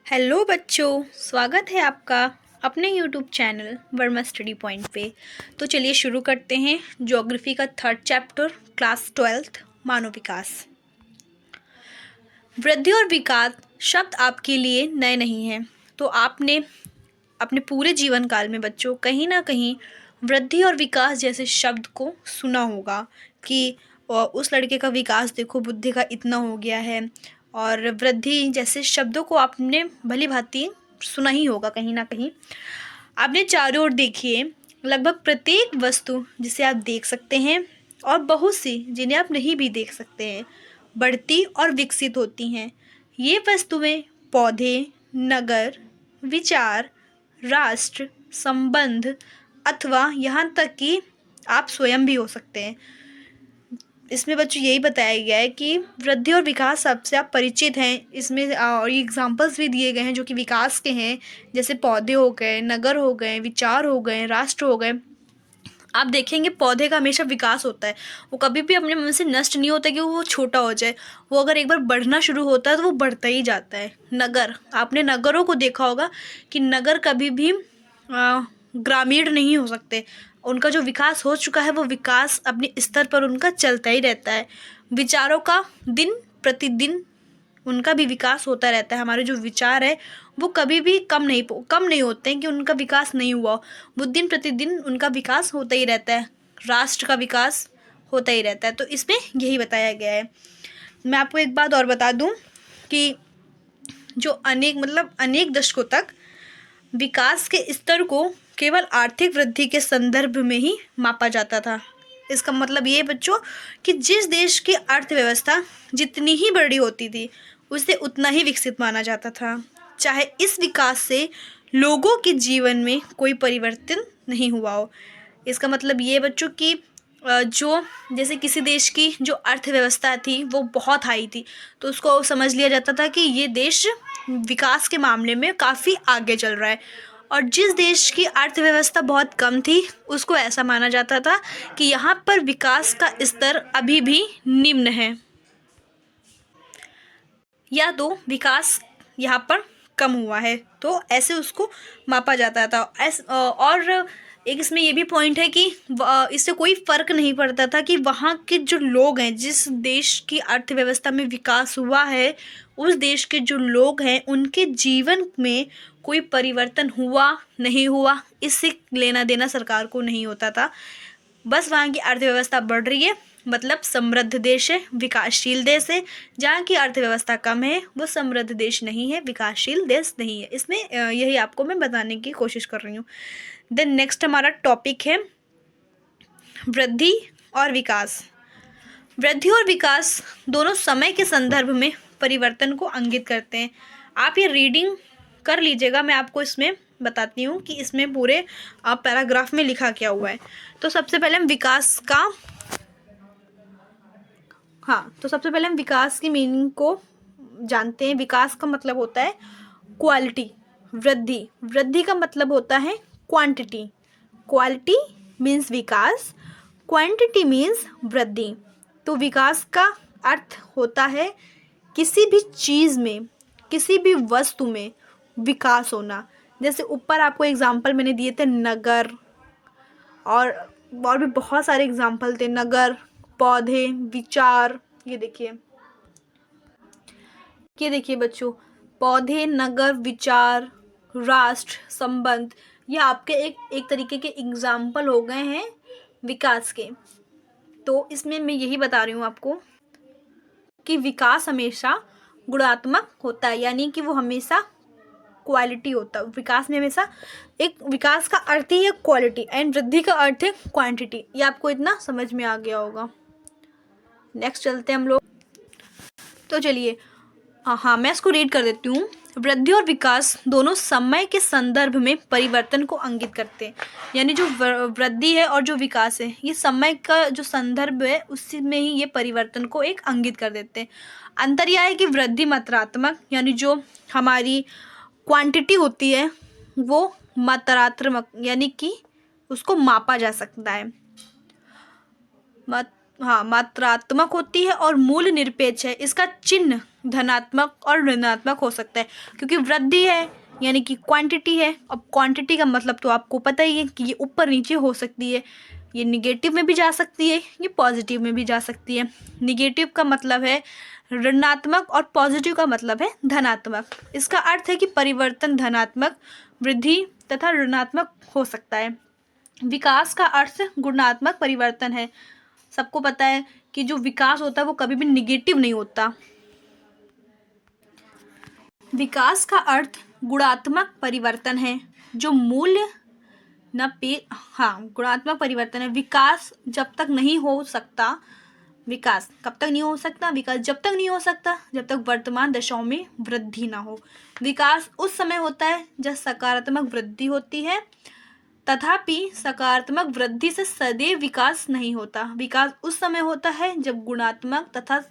Hello बच्चों, स्वागत है आपका अपने YouTube channel Verma study point पे। तो चलिए शुरू करते हैं ज्योग्राफी का थर्ड चैप्टर, क्लास 12th, मानव विकास। वृद्धि और विकास शब्द आपके लिए नए नहीं हैं। तो आपने अपने पूरे जीवन काल में बच्चों कहीं ना कहीं वृद्धि और विकास जैसे शब्द को सुना होगा कि उस लड़के का विकास देखो, बुद्धि का इतना हो गया है। और वृद्धि जैसे शब्दों को आपने भली भांति सुना ही होगा कहीं ना कहीं। आपने चारों ओर देखिए, लगभग प्रत्येक वस्तु जिसे आप देख सकते हैं और बहुत सी जिन्हें आप नहीं भी देख सकते हैं, बढ़ती और विकसित होती हैं। ये वस्तुएं पौधे, नगर, विचार, राष्ट्र, संबंध अथवा यहाँ तक कि आप स्वयं भी हो सकते हैं। इसमें बच्चों यही बताया गया है कि वृद्धि और विकास सबसे आप परिचित हैं। इसमें और एग्जाम्पल्स भी दिए गए हैं जो कि विकास के हैं, जैसे पौधे हो गए, नगर हो गए, विचार हो गए, राष्ट्र हो गए। आप देखेंगे पौधे का हमेशा विकास होता है, वो कभी भी अपने मन से नष्ट नहीं होता कि वो छोटा हो जाए। वो अगर एक बार बढ़ना शुरू होता है तो वो बढ़ता ही जाता है। नगर, आपने नगरों को देखा होगा कि नगर कभी भी ग्रामीण नहीं हो सकते। उनका जो विकास हो चुका है वो विकास अपने स्तर पर उनका चलता ही रहता है। विचारों का दिन प्रतिदिन उनका भी विकास होता रहता है। हमारे जो विचार है वो कभी भी कम नहीं होते हैं कि उनका विकास नहीं हुआ। वो दिन प्रतिदिन उनका विकास होता ही रहता है। राष्ट्र का विकास होता ही रहता है। तो इसमें यही बताया गया है। मैं आपको एक बात और बता दूं कि जो अनेक दशकों तक विकास के स्तर को केवल आर्थिक वृद्धि के संदर्भ में ही मापा जाता था। इसका मतलब ये बच्चों कि जिस देश की अर्थव्यवस्था जितनी ही बड़ी होती थी उसे उतना ही विकसित माना जाता था, चाहे इस विकास से लोगों के जीवन में कोई परिवर्तन नहीं हुआ हो। इसका मतलब ये बच्चों कि जो जैसे किसी देश की जो अर्थव्यवस्था थी वो बहुत हाई थी, तो उसको समझ लिया जाता था कि ये देश विकास के मामले में काफ़ी आगे चल रहा है। और जिस देश की अर्थव्यवस्था बहुत कम थी उसको ऐसा माना जाता था कि यहाँ पर विकास का स्तर अभी भी निम्न है, या तो विकास यहाँ पर कम हुआ है, तो ऐसे उसको मापा जाता था। और एक इसमें ये भी पॉइंट है कि इससे कोई फ़र्क नहीं पड़ता था कि वहाँ के जो लोग हैं, जिस देश की अर्थव्यवस्था में विकास हुआ है उस देश के जो लोग हैं उनके जीवन में कोई परिवर्तन हुआ नहीं हुआ, इससे लेना देना सरकार को नहीं होता था। बस वहाँ की अर्थव्यवस्था बढ़ रही है मतलब समृद्ध देश है, विकासशील देश है। जहाँ की अर्थव्यवस्था कम है वो समृद्ध देश नहीं है, विकासशील देश नहीं है। इसमें यही आपको मैं बताने की कोशिश कर रही हूँ। देन नेक्स्ट हमारा टॉपिक है वृद्धि और विकास। वृद्धि और विकास दोनों समय के संदर्भ में परिवर्तन को इंगित करते हैं। आप ये रीडिंग कर लीजिएगा, मैं आपको इसमें बताती हूँ कि इसमें पूरे पैराग्राफ में लिखा क्या हुआ है। तो सबसे पहले हम विकास की मीनिंग को जानते हैं। विकास का मतलब होता है क्वालिटी। वृद्धि का मतलब होता है क्वांटिटी। क्वालिटी मीन्स विकास, क्वांटिटी मीन्स वृद्धि। तो विकास का अर्थ होता है किसी भी चीज़ में, किसी भी वस्तु में विकास होना। जैसे ऊपर आपको एग्जाम्पल मैंने दिए थे नगर, और भी बहुत सारे एग्जाम्पल थे, नगर, पौधे, विचार। ये देखिए बच्चों, पौधे, नगर, विचार, राष्ट्र, संबंध, ये आपके एक तरीके के एग्जाम्पल हो गए हैं विकास के। तो इसमें मैं यही बता रही हूँ आपको कि विकास हमेशा गुणात्मक होता है, यानी कि वो हमेशा क्वालिटी होता है। विकास में हमेशा विकास का अर्थ ही है क्वालिटी एंड वृद्धि का अर्थ है क्वांटिटी। ये आपको इतना समझ में आ गया होगा। नेक्स्ट चलते हैं हम लोग। तो चलिए मैं इसको रीड कर देती हूँ। वृद्धि और विकास दोनों समय के संदर्भ में परिवर्तन को इंगित करते हैं। यानी जो वृद्धि है और जो विकास है ये समय का जो संदर्भ है उसी में ही ये परिवर्तन को एक इंगित कर देते हैं। अंतर यह है कि वृद्धि मात्रात्मक, यानी जो हमारी क्वांटिटी होती है वो मात्रात्मक, यानी कि उसको मापा जा सकता है। मात्रात्मक होती है और मूल्य निरपेक्ष है। इसका चिन्ह धनात्मक और ऋणात्मक हो सकता है, क्योंकि वृद्धि है यानी कि क्वांटिटी है। अब क्वांटिटी का मतलब तो आपको पता ही है कि ये ऊपर नीचे हो सकती है, ये निगेटिव में भी जा सकती है, ये पॉजिटिव में भी जा सकती है। निगेटिव का मतलब है ऋणात्मक और पॉजिटिव का मतलब है धनात्मक। इसका अर्थ है कि परिवर्तन धनात्मक, वृद्धि तथा ऋणात्मक हो सकता है। विकास का अर्थ गुणात्मक परिवर्तन है। सबको पता है कि जो विकास होता है वो कभी भी निगेटिव नहीं होता। विकास का अर्थ गुणात्मक परिवर्तन है, जो मूल्य न पे हाँ, गुणात्मक परिवर्तन है। विकास जब तक नहीं हो सकता, विकास कब तक नहीं हो सकता? विकास जब तक नहीं हो सकता जब तक वर्तमान दशाओं में वृद्धि ना हो। विकास उस समय होता है जब सकारात्मक वृद्धि होती है, तथापि सकारात्मक वृद्धि से सदैव विकास नहीं होता। विकास उस समय होता है जब गुणात्मक तथा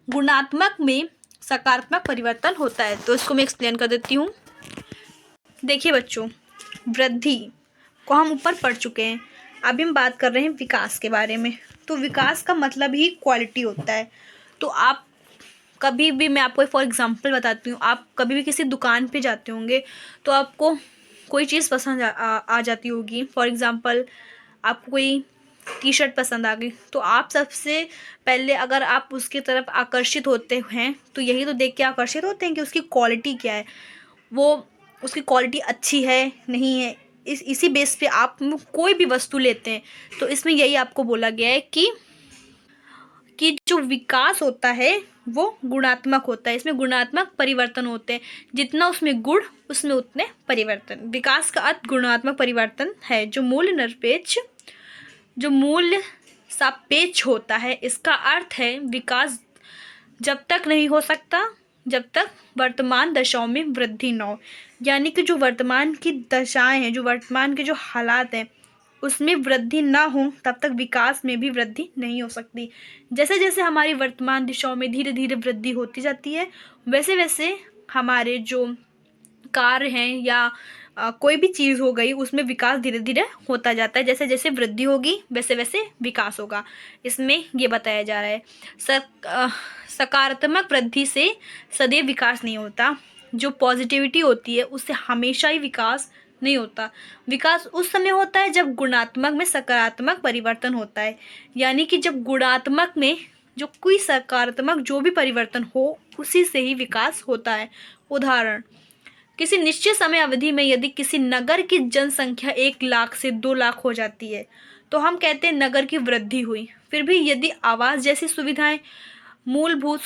गुणात्मक में सकारात्मक परिवर्तन होता है। तो इसको मैं एक्सप्लेन कर देती हूँ। देखिए बच्चों, वृद्धि को हम ऊपर पढ़ चुके हैं, अभी हम बात कर रहे हैं विकास के बारे में। तो विकास का मतलब ही क्वालिटी होता है। तो आप कभी भी, मैं आपको फॉर एग्जांपल बताती हूँ, आप कभी भी किसी दुकान पे जाते होंगे तो आपको कोई चीज़ पसंद आ जाती होगी। फॉर एग्जांपल आपको कोई टी शर्ट पसंद आ गई, तो आप सबसे पहले अगर आप उसकी तरफ आकर्षित होते हैं तो यही तो देख के आकर्षित होते हैं कि उसकी क्वालिटी क्या है, वो उसकी क्वालिटी अच्छी है नहीं है। इसी बेस पे आप कोई भी वस्तु लेते हैं। तो इसमें यही आपको बोला गया है कि जो विकास होता है वो गुणात्मक होता है। इसमें गुणात्मक परिवर्तन होते हैं, जितना उसमें गुण उसमें उतने परिवर्तन। विकास का अर्थ गुणात्मक परिवर्तन है, जो मूल्य सापेक्ष होता है। इसका अर्थ है विकास जब तक नहीं हो सकता जब तक वर्तमान दशाओं में वृद्धि न हो। यानी कि जो वर्तमान की दशाएं हैं, जो वर्तमान के जो हालात हैं, उसमें वृद्धि ना हो तब तक विकास में भी वृद्धि नहीं हो सकती। जैसे जैसे हमारी वर्तमान दिशाओं में धीरे धीरे वृद्धि होती जाती है, वैसे वैसे हमारे जो कार्य हैं या कोई भी चीज़ हो गई, उसमें विकास धीरे धीरे होता जाता है। जैसे जैसे वृद्धि होगी वैसे वैसे विकास होगा। इसमें ये बताया जा रहा है सकारात्मक वृद्धि से सदैव विकास नहीं होता। जो पॉजिटिविटी होती है उससे हमेशा ही विकास नहीं होता। विकास उस समय होता है जब गुणात्मक में सकारात्मक परिवर्तन होता है। यानी कि जब गुणात्मक में जो कोई सकारात्मक जो भी परिवर्तन हो, उसी से ही विकास होता है। उदाहरण, किसी निश्चित समय अवधि में यदि किसी नगर की जनसंख्या 1 लाख से 2 लाख हो जाती है तो हम कहते हैं नगर की वृद्धि हुई। फिर भी यदि आवास जैसी सुविधाएं, मूलभूत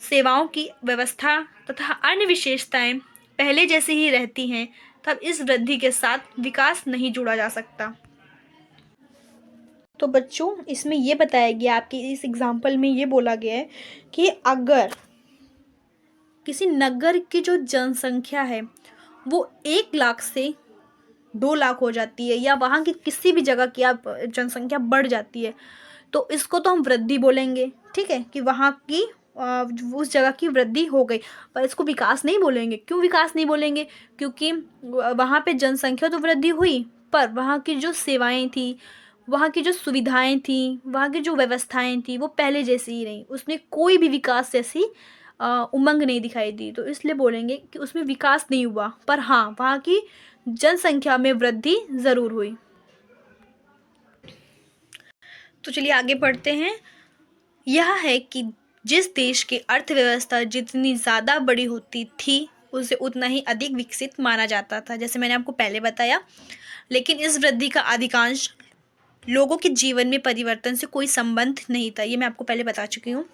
सेवाओं की व्यवस्था तथा अन्य विशेषताएं पहले जैसी ही रहती हैं, तब इस वृद्धि के साथ विकास नहीं जोड़ा जा सकता। तो बच्चों, इसमें ये बताया गया, आपके इस एग्जाम्पल में ये बोला गया है कि अगर किसी नगर की जो जनसंख्या है वो 1 लाख से 2 लाख हो जाती है, या वहाँ की किसी भी जगह की आप जनसंख्या बढ़ जाती है, तो इसको तो हम वृद्धि बोलेंगे। ठीक है, कि वहाँ की उस जगह की वृद्धि हो गई, पर इसको विकास नहीं बोलेंगे। क्यों विकास नहीं बोलेंगे? क्योंकि वहाँ पे जनसंख्या तो वृद्धि हुई, पर वहाँ की जो सेवाएं थी, वहाँ की जो सुविधाएं थी, वहाँ की जो व्यवस्थाएं थी, वो पहले जैसी ही रही। उसमें कोई भी विकास जैसी उमंग नहीं दिखाई दी। तो इसलिए बोलेंगे कि उसमें विकास नहीं हुआ, पर हाँ, वहाँ की जनसंख्या में वृद्धि ज़रूर हुई। तो चलिए आगे बढ़ते हैं। यह है कि जिस देश की अर्थव्यवस्था जितनी ज़्यादा बड़ी होती थी, उसे उतना ही अधिक विकसित माना जाता था, जैसे मैंने आपको पहले बताया। लेकिन इस वृद्धि का अधिकांश लोगों के जीवन में परिवर्तन से कोई संबंध नहीं था। ये मैं आपको पहले बता चुकी हूँ।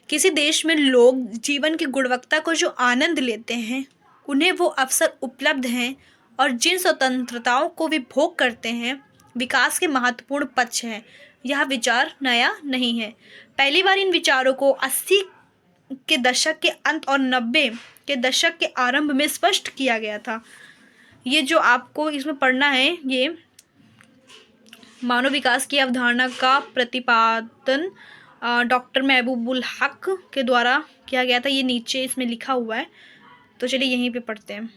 किसी देश में लोग जीवन की गुणवत्ता को जो आनंद लेते हैं, उन्हें वो अवसर उपलब्ध हैं और जिन स्वतंत्रताओं को वे भोग करते हैं, विकास के महत्वपूर्ण पक्ष हैं। यह विचार नया नहीं है। पहली बार इन विचारों को 80 के दशक के अंत और 90 के दशक के आरंभ में स्पष्ट किया गया था। ये जो आपको इसमें पढ़ना है, ये मानव विकास की अवधारणा का प्रतिपादन डॉक्टर महबूबुल हक के द्वारा किया गया था। ये नीचे इसमें लिखा हुआ है, तो चलिए यहीं पे पढ़ते हैं।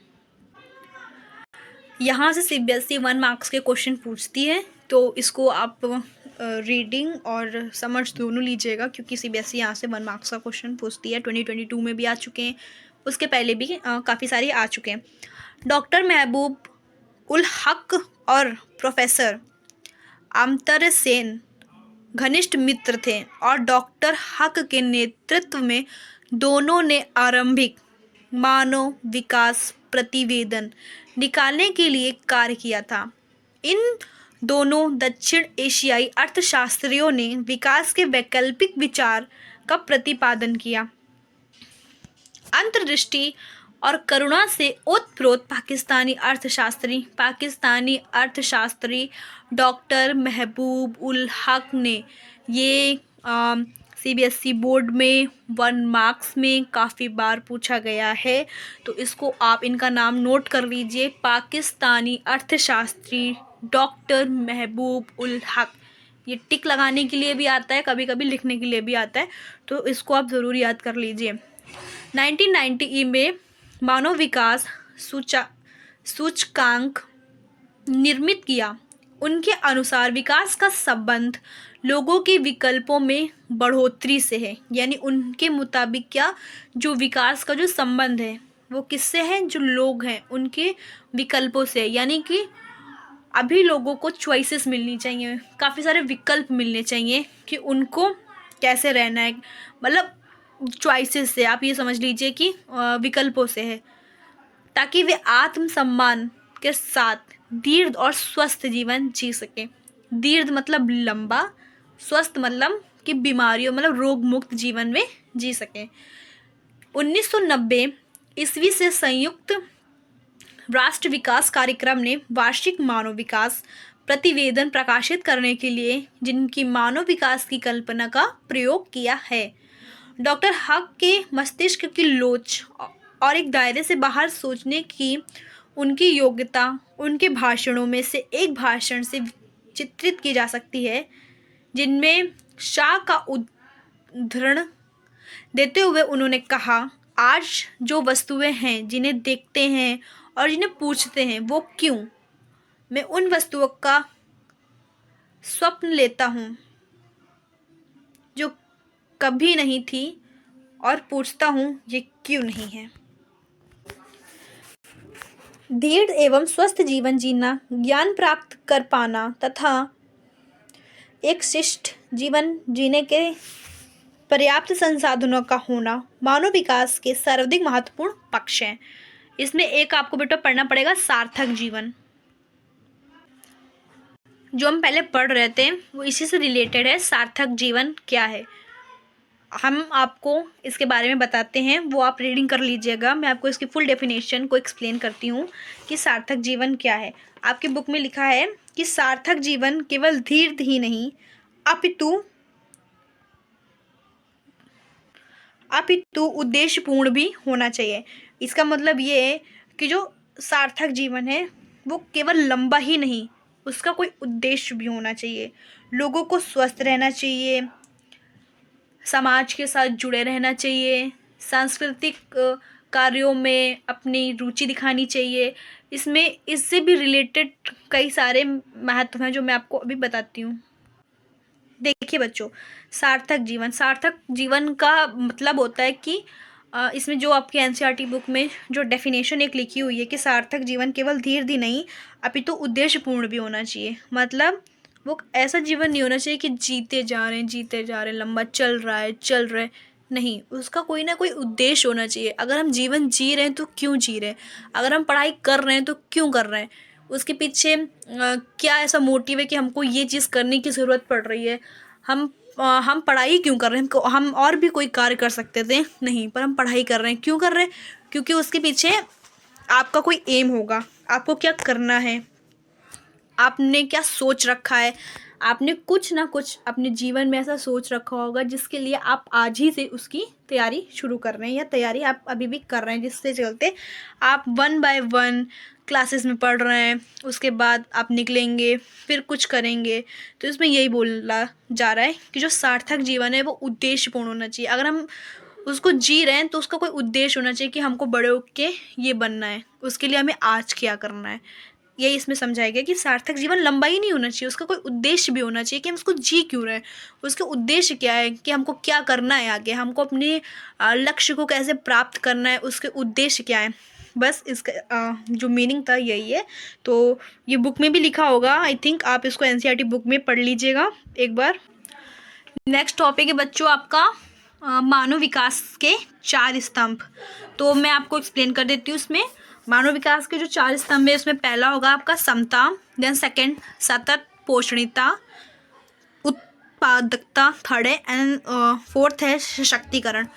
यहाँ से CBSE 1 मार्क्स के क्वेश्चन पूछती है, तो इसको आप रीडिंग और समझ दोनों लीजिएगा, क्योंकि सीबीएसई यहाँ से 1 मार्क्स का क्वेश्चन पूछती है। 2022 में भी आ चुके हैं, उसके पहले भी काफ़ी सारे आ चुके हैं। डॉक्टर महबूब उल हक और प्रोफेसर अमतर सेन घनिष्ठ मित्र थे और डॉक्टर हक के नेतृत्व में दोनों ने आरंभिक मानव विकास प्रतिवेदन निकालने के लिए कार्य किया था। इन दोनों दक्षिण एशियाई अर्थशास्त्रियों ने विकास के वैकल्पिक विचार का प्रतिपादन किया। अंतर्दृष्टि और करुणा से ओतप्रोत पाकिस्तानी अर्थशास्त्री डॉक्टर महबूब उल हक ने ये सीबीएसई बोर्ड में 1 मार्क्स में काफ़ी बार पूछा गया है, तो इसको आप इनका नाम नोट कर लीजिए, पाकिस्तानी अर्थशास्त्री डॉक्टर महबूब उल हक। ये टिक लगाने के लिए भी आता है, कभी कभी लिखने के लिए भी आता है, तो इसको आप ज़रूर याद कर लीजिए। 1990 में मानव विकास सूचकांक निर्मित किया। उनके अनुसार विकास का संबंध लोगों के विकल्पों में बढ़ोतरी से है। यानी उनके मुताबिक क्या, जो विकास का जो संबंध है वो किससे है, जो लोग हैं उनके विकल्पों से। यानी कि अभी लोगों को चॉइसेस मिलनी चाहिए, काफ़ी सारे विकल्प मिलने चाहिए कि उनको कैसे रहना है। मतलब चॉइसेस से आप ये समझ लीजिए कि विकल्पों से है, ताकि वे आत्मसम्मान के साथ दीर्घ और स्वस्थ जीवन जी सकें। दीर्घ मतलब लंबा, स्वस्थ मतलब कि बीमारियों मतलब रोग मुक्त जीवन में जी सकें। 1990 ईस्वी से संयुक्त राष्ट्र विकास कार्यक्रम ने वार्षिक मानव विकास प्रतिवेदन प्रकाशित करने के लिए जिनकी मानव विकास की कल्पना का प्रयोग किया है। डॉक्टर हक के मस्तिष्क की लोच और एक दायरे से बाहर सोचने की उनकी योग्यता उनके भाषणों में से एक भाषण से चित्रित की जा सकती है, जिनमें शाह का उद्धरण देते हुए उन्होंने कहा, आज जो वस्तुएं हैं जिन्हें देखते हैं और जिन्हें पूछते हैं वो क्यों, मैं उन वस्तुओं का स्वप्न लेता हूँ जो कभी नहीं थी और पूछता हूँ ये क्यों नहीं है। दृढ़ एवं स्वस्थ जीवन जीना, ज्ञान प्राप्त कर पाना तथा एक शिष्ट जीवन जीने के पर्याप्त संसाधनों का होना मानव विकास के सर्वाधिक महत्वपूर्ण पक्ष हैं। इसमें एक आपको बेटा पढ़ना पड़ेगा सार्थक जीवन, जो हम पहले पढ़ रहे थे वो इसी से रिलेटेड है। सार्थक जीवन क्या है हम आपको इसके बारे में बताते हैं, वो आप रीडिंग कर लीजिएगा। मैं आपको इसकी फुल डेफिनेशन को एक्सप्लेन करती हूँ कि सार्थक जीवन क्या है। आपकी बुक में लिखा है कि सार्थक जीवन केवल दीर्घ ही नहीं अपितु उद्देश्यपूर्ण भी होना चाहिए। इसका मतलब ये है कि जो सार्थक जीवन है वो केवल लंबा ही नहीं, उसका कोई उद्देश्य भी होना चाहिए। लोगों को स्वस्थ रहना चाहिए, समाज के साथ जुड़े रहना चाहिए, सांस्कृतिक कार्यों में अपनी रुचि दिखानी चाहिए। इसमें इससे भी रिलेटेड कई सारे महत्व हैं जो मैं आपको अभी बताती हूँ। देखिए बच्चों, सार्थक जीवन का मतलब होता है कि इसमें जो आपकी एनसीईआरटी बुक में जो डेफिनेशन एक लिखी हुई है कि सार्थक जीवन केवल दीर्घ ही नहीं अपितु उद्देश्यपूर्ण भी होना चाहिए। मतलब वो ऐसा जीवन नहीं होना चाहिए कि जीते जा रहे हैं, लंबा चल रहा है, नहीं, उसका कोई ना कोई उद्देश्य होना चाहिए। अगर हम जीवन जी रहे हैं तो क्यों जी रहे हैं, अगर हम पढ़ाई कर रहे हैं तो क्यों कर रहे हैं, उसके पीछे क्या ऐसा मोटिव है कि हमको ये चीज़ करने की ज़रूरत पड़ रही है। हम पढ़ाई क्यों कर रहे हैं, हम और भी कोई कार्य कर सकते थे, नहीं, पर हम पढ़ाई कर रहे हैं। क्यों कर रहे हैं, क्योंकि उसके पीछे आपका कोई एम होगा, आपको क्या करना है, आपने क्या सोच रखा है, आपने कुछ ना कुछ अपने जीवन में ऐसा सोच रखा होगा जिसके लिए आप आज ही से उसकी तैयारी शुरू कर रहे हैं या तैयारी आप अभी भी कर रहे हैं, जिससे चलते आप 1 बाय 1 क्लासेस में पढ़ रहे हैं, उसके बाद आप निकलेंगे फिर कुछ करेंगे। तो इसमें यही बोला जा रहा है कि जो सार्थक जीवन है वो उद्देश्यपूर्ण होना चाहिए। अगर हम उसको जी रहे हैं तो उसका कोई उद्देश्य होना चाहिए कि हमको बड़े होके ये बनना है, उसके लिए हमें आज क्या करना है। यही इसमें समझाया गया कि सार्थक जीवन लंबा ही नहीं होना चाहिए, उसका कोई उद्देश्य भी होना चाहिए कि हम उसको जी क्यों रहे हैं, उसका उद्देश्य क्या है, कि हमको क्या करना है आगे, हमको अपने लक्ष्य को कैसे प्राप्त करना है, उसके उद्देश्य क्या है। बस इसका जो मीनिंग था यही है। तो ये बुक में भी लिखा होगा, आई थिंक आप इसको एनसीईआरटी बुक में पढ़ लीजिएगा एक बार। नेक्स्ट टॉपिक है बच्चों आपका मानव विकास के 4 स्तंभ। तो मैं आपको एक्सप्लेन कर देती हूँ इसमें। मानव विकास के जो 4 स्तंभ है उसमें पहला होगा आपका समता, देन सेकंड सतत पोषणीयता, उत्पादकता थर्ड है, एंड फोर्थ है सशक्तिकरण।